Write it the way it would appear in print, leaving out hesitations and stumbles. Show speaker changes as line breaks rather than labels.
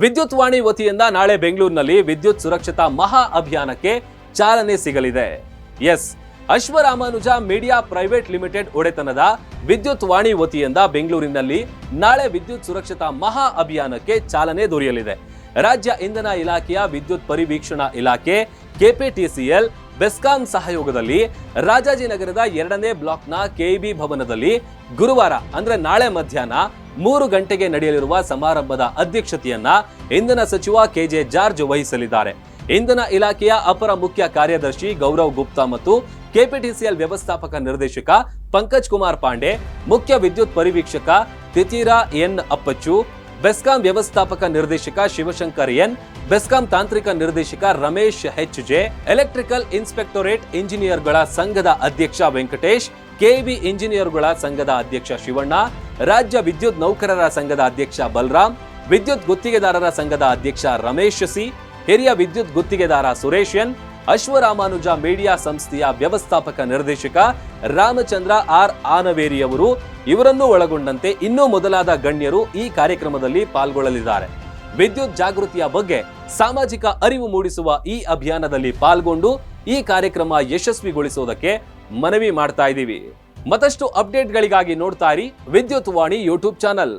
ವಿದ್ಯುತ್ ವಾಣಿ ವತಿಯಿಂದ ನಾಳೆ ಬೆಂಗಳೂರಿನಲ್ಲಿ ವಿದ್ಯುತ್ ಸುರಕ್ಷತಾ ಮಹಾ ಅಭಿಯಾನಕ್ಕೆ ಚಾಲನೆ ಸಿಗಲಿದೆ. ಎಸ್, ಅಶ್ವರಾಮಾನುಜ ಮೀಡಿಯಾ ಪ್ರೈವೇಟ್ ಲಿಮಿಟೆಡ್ ಒಡೆತನದ ವಿದ್ಯುತ್ ವಾಣಿ ವತಿಯಿಂದ ಬೆಂಗಳೂರಿನಲ್ಲಿ ನಾಳೆ ವಿದ್ಯುತ್ ಸುರಕ್ಷತಾ ಮಹಾ ಅಭಿಯಾನಕ್ಕೆ ಚಾಲನೆ ದೊರೆಯಲಿದೆ. ರಾಜ್ಯ ಇಂಧನ ಇಲಾಖೆಯ ವಿದ್ಯುತ್ ಪರಿವೀಕ್ಷಣಾ ಇಲಾಖೆ, ಕೆಪಿಟಿಸಿಎಲ್, ಬೆಸ್ಕಾಂ ಸಹಯೋಗದಲ್ಲಿ ರಾಜಾಜಿನಗರದ 2ನೇ ಬ್ಲಾಕ್ನ ಕೆಇಬಿ ಭವನದಲ್ಲಿ ಗುರುವಾರ ಅಂದ್ರೆ ನಾಳೆ ಮಧ್ಯಾಹ್ನ 3 ಗಂಟೆಗೆ ನಡೆಯಲಿರುವ ಸಮಾರಂಭದ ಅಧ್ಯಕ್ಷತೆಯನ್ನ ಇಂಧನ ಸಚಿವ ಕೆಜೆ ಜಾರ್ಜ್ ವಹಿಸಲಿದ್ದಾರೆ. ಇಂಧನ ಇಲಾಖೆಯ ಅಪರ ಮುಖ್ಯ ಕಾರ್ಯದರ್ಶಿ ಗೌರವ್ ಗುಪ್ತಾ ಮತ್ತು ಕೆಪಿಟಿಸಿಎಲ್ ವ್ಯವಸ್ಥಾಪಕ ನಿರ್ದೇಶಕ ಪಂಕಜ್ ಕುಮಾರ್ ಪಾಂಡೆ, ಮುಖ್ಯ ವಿದ್ಯುತ್ ಪರಿವೀಕ್ಷಕ ತಿತಿರಾ ಎನ್ ಅಪ್ಪಚ್ಚು, ಬೆಸ್ಕಾಂ ವ್ಯವಸ್ಥಾಪಕ ನಿರ್ದೇಶಕ ಶಿವಶಂಕರ್ ಎನ್, ಬೆಸ್ಕಾಂ ತಾಂತ್ರಿಕ ನಿರ್ದೇಶಕ ರಮೇಶ್ ಎಚ್.ಜೆ, ಎಲೆಕ್ಟ್ರಿಕಲ್ ಇನ್ಸ್ಪೆಕ್ಟೋರೇಟ್ ಇಂಜಿನಿಯರ್ಗಳ ಸಂಘದ ಅಧ್ಯಕ್ಷ ವೆಂಕಟೇಶ್, ಕೆಇಬಿ ಇಂಜಿನಿಯರ್ಗಳ ಸಂಘದ ಅಧ್ಯಕ್ಷ ಶಿವಣ್ಣ, ರಾಜ್ಯ ವಿದ್ಯುತ್ ನೌಕರರ ಸಂಘದ ಅಧ್ಯಕ್ಷ ಬಲರಾಮ್, ವಿದ್ಯುತ್ ಗುತ್ತಿಗೆದಾರರ ಸಂಘದ ಅಧ್ಯಕ್ಷ ರಮೇಶ್ ಸಿ, ಹಿರಿಯ ವಿದ್ಯುತ್ ಗುತ್ತಿಗೆದಾರ ಸುರೇಶ್ ಎನ್, ಅಶ್ವರಾಮಾನುಜ ಮೀಡಿಯಾ ಸಂಸ್ಥೆಯ ವ್ಯವಸ್ಥಾಪಕ ನಿರ್ದೇಶಕ ರಾಮಚಂದ್ರ ಆರ್ ಆನವೇರಿಯವರು ಇವರನ್ನು ಒಳಗೊಂಡಂತೆ ಇನ್ನೂ ಮೊದಲಾದ ಗಣ್ಯರು ಈ ಕಾರ್ಯಕ್ರಮದಲ್ಲಿ ಪಾಲ್ಗೊಳ್ಳಲಿದ್ದಾರೆ. ವಿದ್ಯುತ್ ಜಾಗೃತಿಯ ಬಗ್ಗೆ ಸಾಮಾಜಿಕ ಅರಿವು ಮೂಡಿಸುವ ಈ ಅಭಿಯಾನದಲ್ಲಿ ಪಾಲ್ಗೊಂಡು ಈ ಕಾರ್ಯಕ್ರಮ ಯಶಸ್ವಿಗೊಳಿಸುವುದಕ್ಕೆ ಮನವಿ ಮಾಡ್ತಾ ಇದ್ದೀವಿ. ಮತ್ತಷ್ಟು ಅಪ್ಡೇಟ್ಗಳಿಗಾಗಿ ನೋಡ್ತಾ ಇರಿ ವಿದ್ಯುತ್ ವಾಣಿ ಯೂಟ್ಯೂಬ್ ಚಾನಲ್.